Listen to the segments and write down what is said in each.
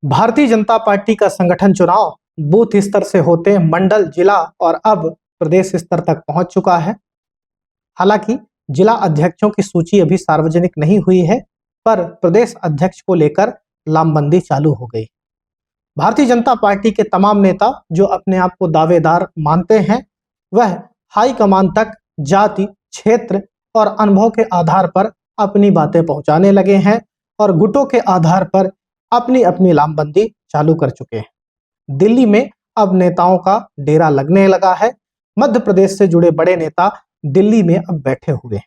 Bharatiya Janata party का संगठन चुनाव बूथ स्तर से होते मंडल, जिला और अब प्रदेश स्तर तक पहुंच चुका है। हालांकि जिला अध्यक्षों की सूची अभी सार्वजनिक नहीं हुई है, पर प्रदेश अध्यक्ष को लेकर लामबंदी चालू हो गई। भारतीय जनता पार्टी के तमाम नेता जो अपने आप को दावेदार मानते हैं, वह हाईकमान तक जाति, क्षेत्र और अनुभव के आधार पर अपनी बातें पहुंचाने लगे हैं और गुटों के आधार पर अपनी अपनी लामबंदी चालू कर चुके हैं। दिल्ली में अब नेताओं का डेरा लगने लगा है। मध्य प्रदेश से जुड़े बड़े नेता दिल्ली में अब बैठे हुए हैं।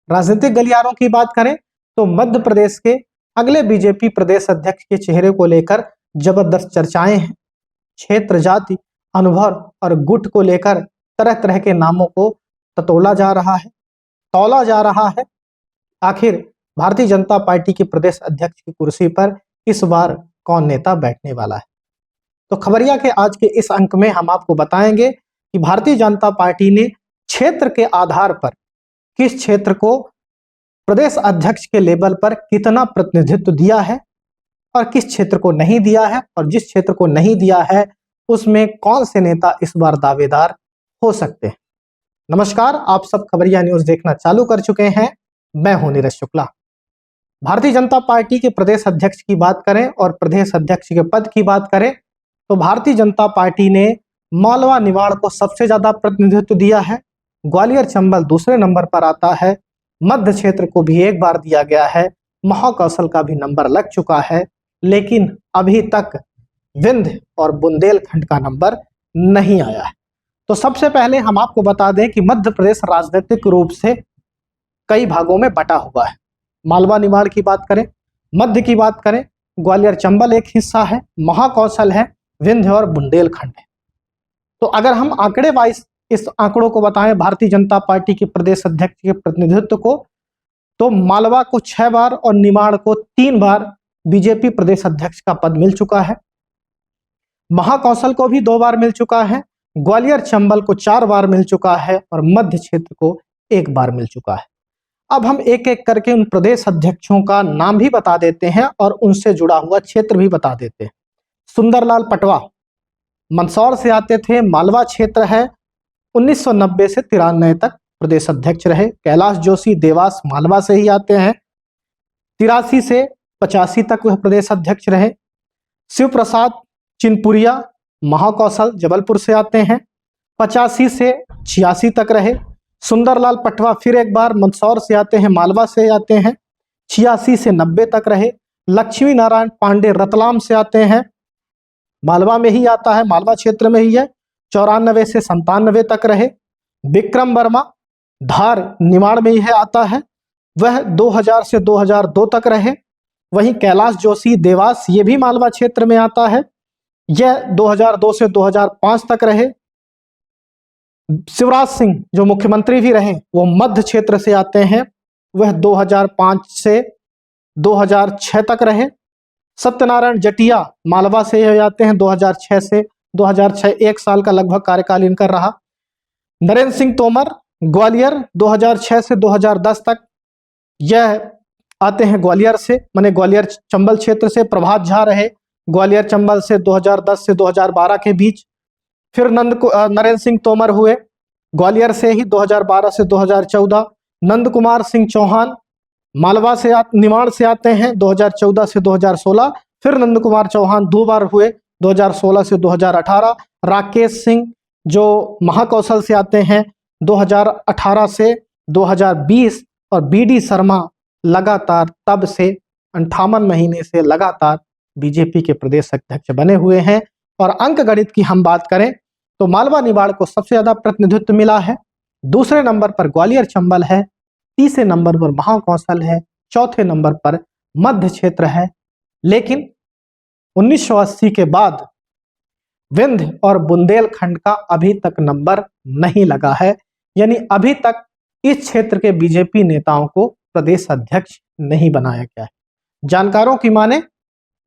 राजनीतिक गलियारों की बात करें तो मध्य प्रदेश के अगले बीजेपी प्रदेश अध्यक्ष के चेहरे को लेकर जबरदस्त चर्चाएं हैं। क्षेत्र, जाति, अनुभव और गुट को लेकर तरह तरह के नामों को ततोला जा रहा है, तौला जा रहा है। आखिर भारतीय जनता पार्टी के प्रदेश अध्यक्ष की कुर्सी पर इस बार कौन नेता बैठने वाला है? तो खबरिया के आज के इस अंक में हम आपको बताएंगे कि भारतीय जनता पार्टी ने क्षेत्र के आधार पर किस क्षेत्र को प्रदेश अध्यक्ष के लेवल पर कितना प्रतिनिधित्व दिया है और किस क्षेत्र को नहीं दिया है, और जिस क्षेत्र को नहीं दिया है उसमें कौन से नेता इस बार दावेदार हो सकते हैं। नमस्कार, आप सब खबरिया न्यूज देखना चालू कर चुके हैं। मैं हूं नीरज शुक्ला। भारतीय जनता पार्टी के प्रदेश अध्यक्ष की बात करें और प्रदेश अध्यक्ष के पद की बात करें तो भारतीय जनता पार्टी ने मालवा निमाड़ को सबसे ज्यादा प्रतिनिधित्व दिया है। ग्वालियर चंबल दूसरे नंबर पर आता है। मध्य क्षेत्र को भी एक बार दिया गया है। महाकौशल का भी नंबर लग चुका है, लेकिन अभी तक विंध्य और बुंदेलखंड का नंबर नहीं आया है। तो सबसे पहले हम आपको बता दें कि मध्य प्रदेश राजनीतिक रूप से कई भागों में बटा हुआ है। मालवा निमाड़ की बात करें, मध्य की बात करें, ग्वालियर चंबल एक हिस्सा है, महाकौशल है, विंध्य और बुंदेलखंड है। तो अगर हम आंकड़े वाइज इस आंकड़ों को बताएं भारतीय जनता पार्टी के प्रदेश अध्यक्ष के प्रतिनिधित्व को, तो मालवा को 6 बार और निमाड़ को 3 बार बीजेपी प्रदेश अध्यक्ष का पद मिल चुका है। महाकौशल को भी 2 बार मिल चुका है। ग्वालियर चंबल को 4 बार मिल चुका है और मध्य क्षेत्र को 1 बार मिल चुका है। अब हम एक एक करके उन प्रदेश अध्यक्षों का नाम भी बता देते हैं और उनसे जुड़ा हुआ क्षेत्र भी बता देते हैं। सुंदरलाल पटवा मंदसौर से आते थे, मालवा क्षेत्र है। 1990 से 93 तक प्रदेश अध्यक्ष रहे। कैलाश जोशी देवास मालवा से ही आते हैं। 83 से 85 तक वह प्रदेश अध्यक्ष रहे। शिव प्रसाद चिनपुरिया महाकौशल जबलपुर से आते हैं। 85 से 86 तक रहे। सुंदरलाल पटवा फिर एक बार मंदसौर से आते हैं, मालवा से आते हैं। 86 से 90 तक रहे। लक्ष्मी नारायण पांडे रतलाम से आते हैं, मालवा में ही आता है, मालवा क्षेत्र में ही है। 94 से 97 तक रहे। विक्रम वर्मा धार निमाड़ में ही है, आता है, वह 2000 से 2002 तक रहे। वहीं कैलाश जोशी देवास ये भी मालवा क्षेत्र में आता है, यह 2002 से 2005 तक रहे। शिवराज सिंह जो मुख्यमंत्री भी रहे वो मध्य क्षेत्र से आते हैं, वह 2005 से 2006 तक रहे। सत्यनारायण जटिया मालवा से आते हैं, 2006 से 2006 1 साल का लगभग कार्यकाल इनका रहा। नरेंद्र सिंह तोमर ग्वालियर 2006 से 2010 तक, यह आते हैं ग्वालियर से, माने ग्वालियर चंबल क्षेत्र से। प्रभात झा रहे ग्वालियर चंबल से 2010 से 2012 के बीच। फिर नरेंद्र सिंह तोमर हुए ग्वालियर से ही 2012 से 2014। नंद कुमार सिंह चौहान मालवा से निमाड़ से आते हैं, 2014 से 2016। फिर नंद कुमार चौहान 2 बार हुए, 2016 से 2018। राकेश सिंह जो महाकौशल से आते हैं 2018 से 2020। और बीडी शर्मा लगातार तब से 58 महीने से लगातार बीजेपी के प्रदेश अध्यक्ष बने हुए हैं। और अंक गणित की हम बात करें तो मालवा निमाड़ को सबसे ज्यादा प्रतिनिधित्व मिला है। दूसरे नंबर पर ग्वालियर चंबल है। तीसरे नंबर पर महाकौशल है। चौथे नंबर पर मध्य क्षेत्र है। लेकिन 1980 के बाद विंध्य और बुंदेलखंड का अभी तक नंबर नहीं लगा है, यानी अभी तक इस क्षेत्र के बीजेपी नेताओं को प्रदेश अध्यक्ष नहीं बनाया गया है। जानकारों की माने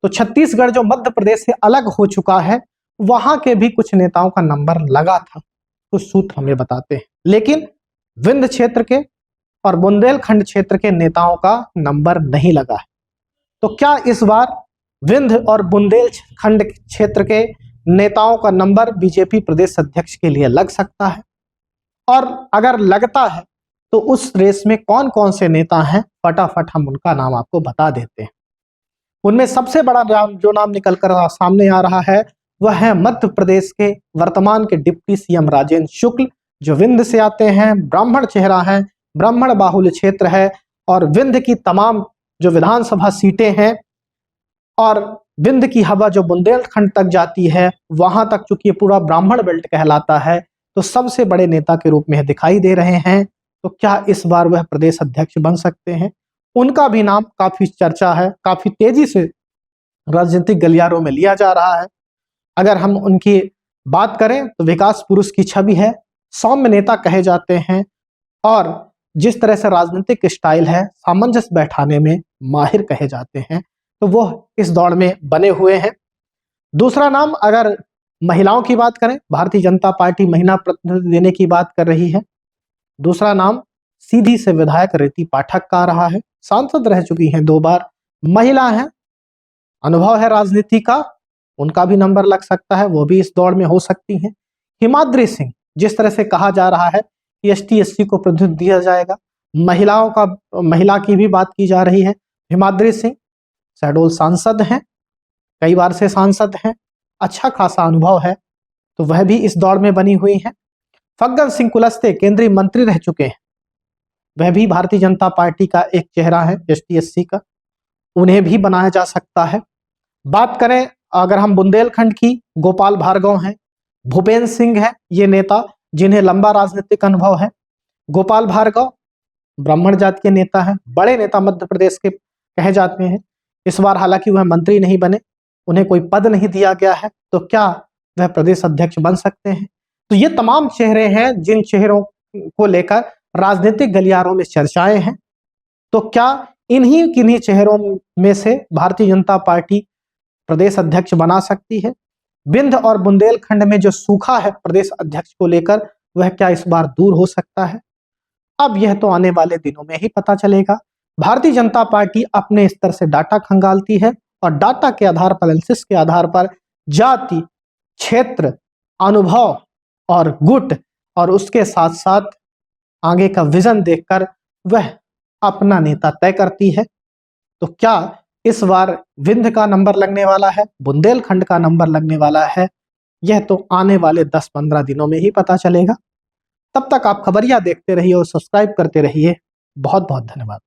तो छत्तीसगढ़ जो मध्य प्रदेश से अलग हो चुका है, वहां के भी कुछ नेताओं का नंबर लगा था, कुछ सूत्र हमें बताते हैं। लेकिन विंध्य क्षेत्र के और बुंदेलखंड क्षेत्र के नेताओं का नंबर नहीं लगा है। तो क्या इस बार विंध्य और बुंदेलखंड क्षेत्र के नेताओं का नंबर बीजेपी प्रदेश अध्यक्ष के लिए लग सकता है, और अगर लगता है तो उस रेस में कौन कौन से नेता हैं, फटाफट हम उनका नाम आपको बता देते हैं। उनमें सबसे बड़ा नाम जो नाम निकल कर सामने आ रहा है वह है मध्य प्रदेश के वर्तमान के डिप्टी सीएम राजेंद्र शुक्ल, जो विंध्य से आते हैं, ब्राह्मण चेहरा है, ब्राह्मण बाहुल्य क्षेत्र है, और विंध्य की तमाम जो विधानसभा सीटें हैं और विंध्य की हवा जो बुंदेलखंड तक जाती है, वहां तक चूंकि पूरा ब्राह्मण बेल्ट कहलाता है, तो सबसे बड़े नेता के रूप में दिखाई दे रहे हैं। तो क्या इस बार वह प्रदेश अध्यक्ष बन सकते हैं? उनका भी नाम काफी चर्चा है, काफी तेजी से राजनीतिक गलियारों में लिया जा रहा है। अगर हम उनकी बात करें तो विकास पुरुष की छवि है, सौम्य नेता कहे जाते हैं, और जिस तरह से राजनीतिक स्टाइल है, सामंजस्य बैठाने में माहिर कहे जाते हैं, तो वो इस दौड़ में बने हुए हैं। दूसरा नाम, अगर महिलाओं की बात करें, भारतीय जनता पार्टी महिला प्रतिनिधि देने की बात कर रही है। दूसरा नाम सीधी से विधायक रीति पाठक का आ रहा है, सांसद रह चुकी हैं 2 बार, महिला है, अनुभव है राजनीति का, उनका भी नंबर लग सकता है, वो भी इस दौड़ में हो सकती हैं। हिमाद्री सिंह, जिस तरह से कहा जा रहा है कि ST/SC को प्राधिकरण दिया जाएगा, महिला की भी बात की जा रही है। हिमाद्री सिंह शहडोल सांसद हैं, कई बार से सांसद हैं, अच्छा खासा अनुभव है, तो वह भी इस दौड़ में बनी हुई है। फग्गन सिंह कुलस्ते केंद्रीय मंत्री रह चुके हैं, वह भी भारतीय जनता पार्टी का एक चेहरा है ST/SC का, उन्हें भी बनाया जा सकता है। बात करें अगर हम बुंदेलखंड की, गोपाल भार्गव हैं, भूपेंद्र सिंह है ये नेता जिन्हें लंबा राजनीतिक अनुभव है। गोपाल भार्गव ब्राह्मण जाति के नेता हैं, बड़े नेता मध्य प्रदेश के कहे जाते हैं। इस बार हालांकि वह मंत्री नहीं बने, उन्हें कोई पद नहीं दिया गया है, तो क्या वह प्रदेश अध्यक्ष बन सकते हैं? तो ये तमाम चेहरे हैं जिन चेहरों को लेकर राजनीतिक गलियारों में चर्चाएं हैं। तो क्या इन्हीं किन्हीं चेहरों में से भारतीय जनता पार्टी प्रदेश अध्यक्ष बना सकती है? विंध्य और बुंदेलखंड में जो सूखा है प्रदेश अध्यक्ष को लेकर, वह क्या इस बार दूर हो सकता है? अब यह तो आने वाले दिनों में ही पता चलेगा। भारतीय जनता पार्टी अपने स्तर से डाटा खंगालती है, और डाटा के आधार पर, एनालिसिस के आधार पर जाति, क्षेत्र, अनुभव और गुट, और उसके साथ साथ आगे का विजन देखकर वह अपना नेता तय करती है। तो क्या इस बार विंध्य का नंबर लगने वाला है, बुंदेलखंड का नंबर लगने वाला है? यह तो आने वाले 10-15 दिनों में ही पता चलेगा। तब तक आप खबरिया देखते रहिए और सब्सक्राइब करते रहिए। बहुत बहुत धन्यवाद।